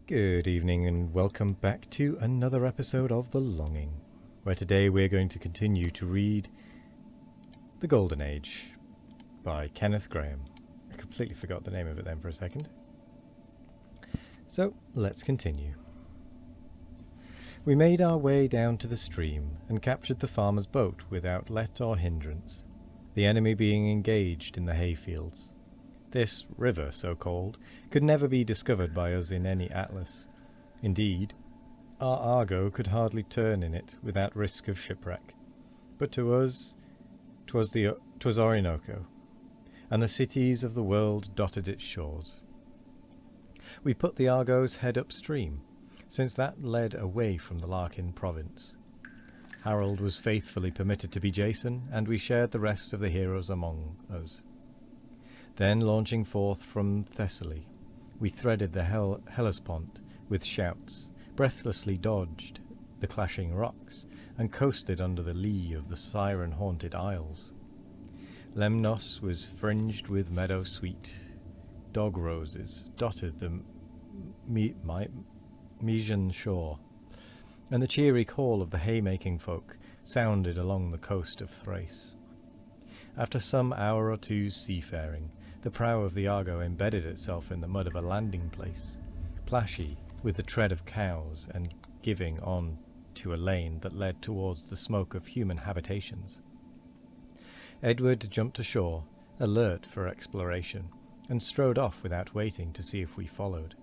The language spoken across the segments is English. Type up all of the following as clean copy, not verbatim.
Good evening and welcome back to another episode of The Longing, where today we're going to continue to read The Golden Age by Kenneth Grahame. I completely forgot the name of it then for a second. So, let's continue. We made our way down to the stream and captured the farmer's boat without let or hindrance, the enemy being engaged in the hayfields. This river, so called, could never be discovered by us in any atlas. Indeed, our Argo could hardly turn in it without risk of shipwreck. But to us, 'twas Orinoco, and the cities of the world dotted its shores. We put the Argo's head upstream, since that led away from the Larkin province. Harold was faithfully permitted to be Jason, and we shared the rest of the heroes among us. Then, launching forth from Thessaly, we threaded the Hellespont with shouts, breathlessly dodged the clashing rocks, and coasted under the lee of the siren-haunted isles. Lemnos was fringed with meadow-sweet. Dog roses dotted the Mysian shore, and the cheery call of the haymaking folk sounded along the coast of Thrace. After some hour or two's seafaring, the prow of the Argo embedded itself in the mud of a landing place, plashy with the tread of cows and giving on to a lane that led towards the smoke of human habitations. Edward jumped ashore, alert for exploration, and strode off without waiting to see if we followed.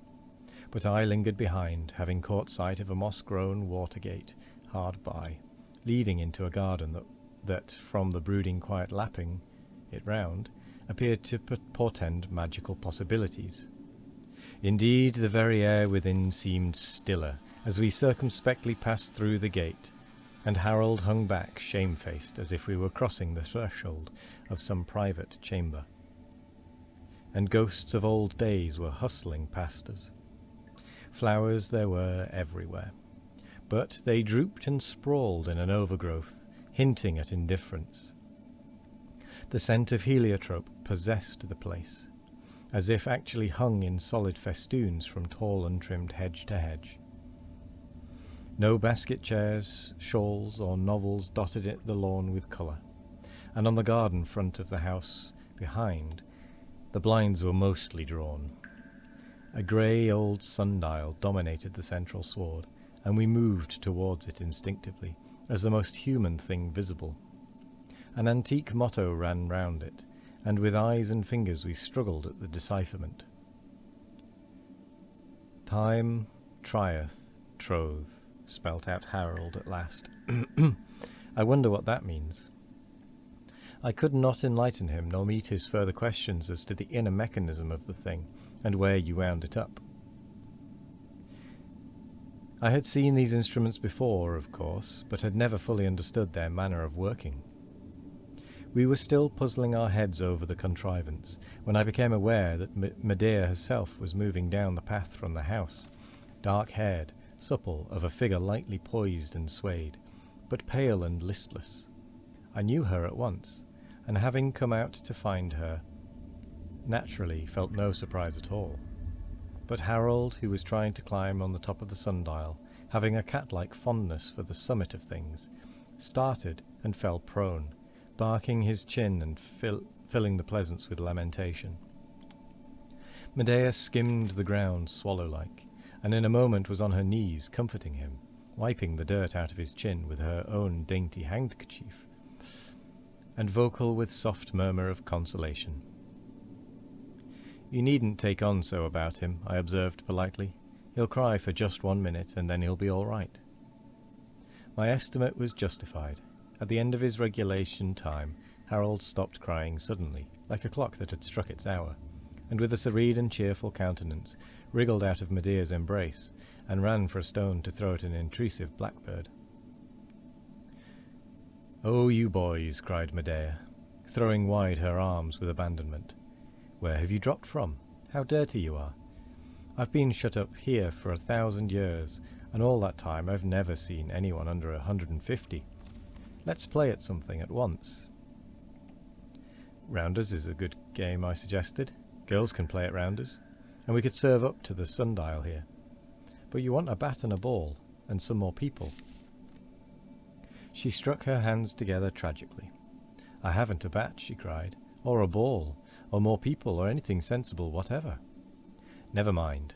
But I lingered behind, having caught sight of a moss-grown water-gate hard by, leading into a garden that from the brooding quiet lapping it round, appeared to portend magical possibilities. Indeed, the very air within seemed stiller as we circumspectly passed through the gate, and Harold hung back, shamefaced, as if we were crossing the threshold of some private chamber. And ghosts of old days were hustling past us. Flowers there were everywhere, but they drooped and sprawled in an overgrowth, hinting at indifference. The scent of heliotrope possessed the place, as if actually hung in solid festoons from tall untrimmed hedge to hedge. No basket chairs, shawls, or novels dotted the lawn with colour, and on the garden front of the house behind, the blinds were mostly drawn. A grey old sundial dominated the central sward, and we moved towards it instinctively, as the most human thing visible. An antique motto ran round it, and with eyes and fingers we struggled at the decipherment. Time trieth troth, spelt out Harold at last. I wonder what that means. I could not enlighten him, nor meet his further questions as to the inner mechanism of the thing, and where you wound it up. I had seen these instruments before, of course, but had never fully understood their manner of working. We were still puzzling our heads over the contrivance, when I became aware that Medea herself was moving down the path from the house, dark-haired, supple, of a figure lightly poised and swayed, but pale and listless. I knew her at once, and having come out to find her, naturally felt no surprise at all. But Harold, who was trying to climb on the top of the sundial, having a cat-like fondness for the summit of things, started and fell prone, barking his chin and filling the pleasance with lamentation. Medea skimmed the ground swallow-like, and in a moment was on her knees comforting him, wiping the dirt out of his chin with her own dainty handkerchief, and vocal with soft murmur of consolation. "You needn't take on so about him," I observed politely. "He'll cry for just 1 minute, and then he'll be all right." My estimate was justified. At the end of his regulation time, Harold stopped crying suddenly, like a clock that had struck its hour, and with a serene and cheerful countenance, wriggled out of Medea's embrace, and ran for a stone to throw at an intrusive blackbird. "Oh, you boys," cried Medea, throwing wide her arms with abandonment. "Where have you dropped from? How dirty you are! I've been shut up here for 1,000 years, and all that time I've never seen anyone under 150. Let's play at something at once." "Rounders is a good game," I suggested. "Girls can play at rounders, and we could serve up to the sundial here." But you want a bat and a ball, and some more people. She struck her hands together tragically. I haven't a bat, she cried, or a ball, or more people, or anything sensible whatever. Never mind.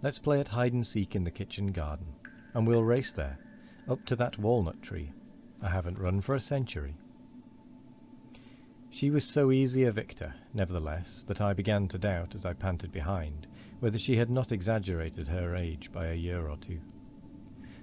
Let's play at hide-and-seek in the kitchen garden, and we'll race there, up to that walnut tree. I haven't run for a century. She was so easy a victor, nevertheless, that I began to doubt, as I panted behind, whether she had not exaggerated her age by a year or two.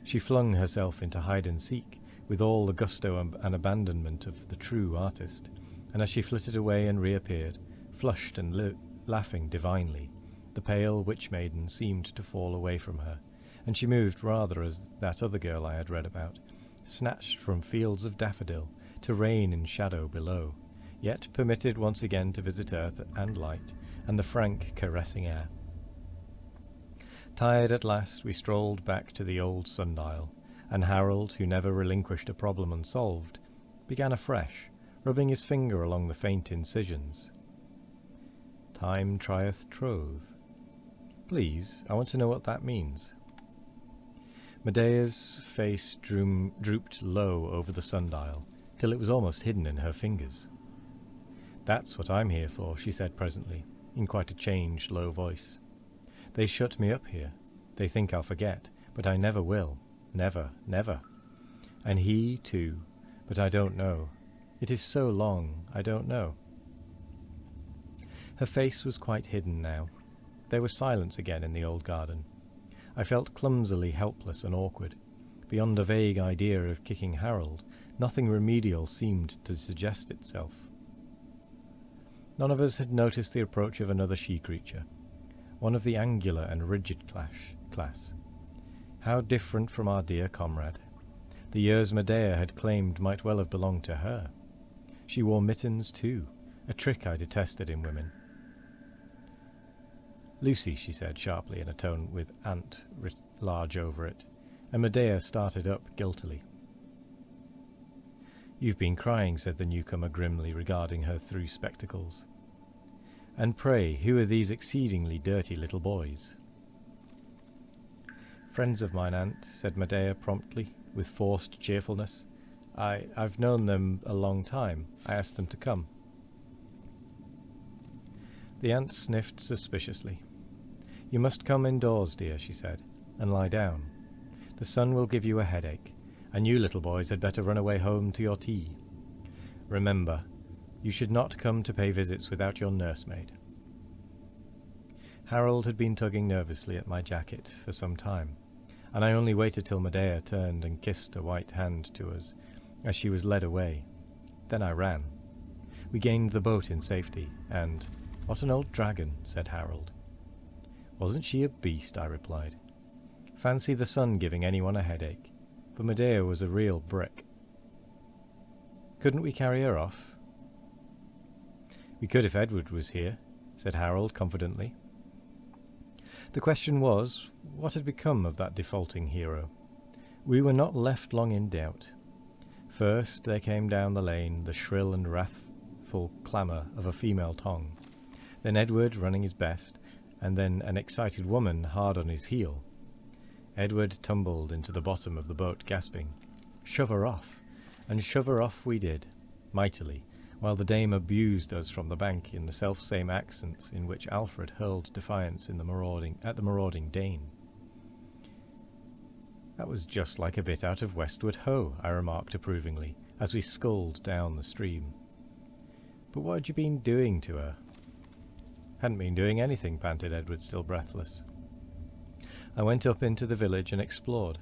She flung herself into hide-and-seek, with all the gusto and abandonment of the true artist, and as she flitted away and reappeared, flushed and laughing divinely, the pale witch-maiden seemed to fall away from her, and she moved rather as that other girl I had read about, snatched from fields of daffodil to rain and shadow below, yet permitted once again to visit earth and light, and the frank, caressing air. Tired at last, we strolled back to the old sundial, and Harold, who never relinquished a problem unsolved, began afresh, rubbing his finger along the faint incisions. Time trieth troth. Please, I want to know what that means. Medea's face drooped low over the sundial, till it was almost hidden in her fingers. That's what I'm here for, she said presently, in quite a changed, low voice. They shut me up here. They think I'll forget, but I never will. Never, never. And he, too, but I don't know. It is so long, I don't know. Her face was quite hidden now. There was silence again in the old garden. I felt clumsily helpless and awkward. Beyond a vague idea of kicking Harold, nothing remedial seemed to suggest itself. None of us had noticed the approach of another she-creature, one of the angular and rigid class. How different from our dear comrade. The years Medea had claimed might well have belonged to her. She wore mittens too, a trick I detested in women. Lucy, she said sharply in a tone with "aunt" writ large over it, and Medea started up guiltily. You've been crying, said the newcomer grimly, regarding her through spectacles. And pray, who are these exceedingly dirty little boys? Friends of mine, aunt, said Medea promptly, with forced cheerfulness. I've known them a long time. I asked them to come. The aunt sniffed suspiciously. You must come indoors, dear, she said, and lie down. The sun will give you a headache, and you little boys had better run away home to your tea. Remember, you should not come to pay visits without your nursemaid. Harold had been tugging nervously at my jacket for some time, and I only waited till Medea turned and kissed a white hand to us as she was led away. Then I ran. We gained the boat in safety, and what an old dragon, said Harold. Wasn't she a beast, I replied. Fancy the sun giving anyone a headache, but Medea was a real brick. Couldn't we carry her off? We could if Edward was here, said Harold confidently. The question was, what had become of that defaulting hero? We were not left long in doubt. First there came down the lane the shrill and wrathful clamour of a female tongue, then Edward running his best, and then an excited woman hard on his heel. Edward tumbled into the bottom of the boat, gasping, "Shove her off!" And shove her off we did, mightily, while the dame abused us from the bank in the self-same accents in which Alfred hurled defiance at the marauding Dane. That was just like a bit out of Westward Ho, I remarked approvingly, as we sculled down the stream. But what had you been doing to her? Hadn't been doing anything, panted Edward, still breathless. I went up into the village and explored,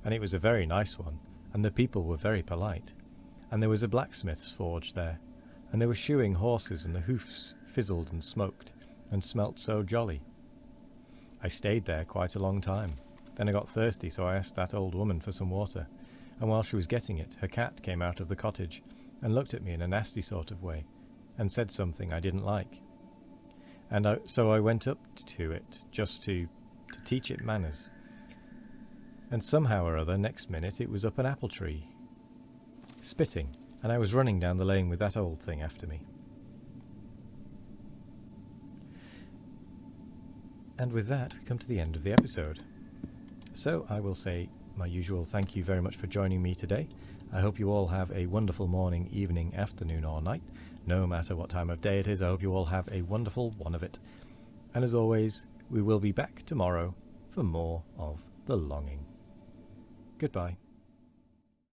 and it was a very nice one, and the people were very polite, and there was a blacksmith's forge there, and they were shoeing horses, and the hoofs fizzled and smoked, and smelt so jolly. I stayed there quite a long time. Then I got thirsty, so I asked that old woman for some water, and while she was getting it, her cat came out of the cottage, and looked at me in a nasty sort of way, and said something I didn't like. And so I went up to it, just to teach it manners. And somehow or other, next minute, it was up an apple tree, spitting, and I was running down the lane with that old thing after me. And with that, we come to the end of the episode. So I will say my usual thank you very much for joining me today. I hope you all have a wonderful morning, evening, afternoon or night. No matter what time of day it is, I hope you all have a wonderful one of it. And as always, we will be back tomorrow for more of The Longing. Goodbye.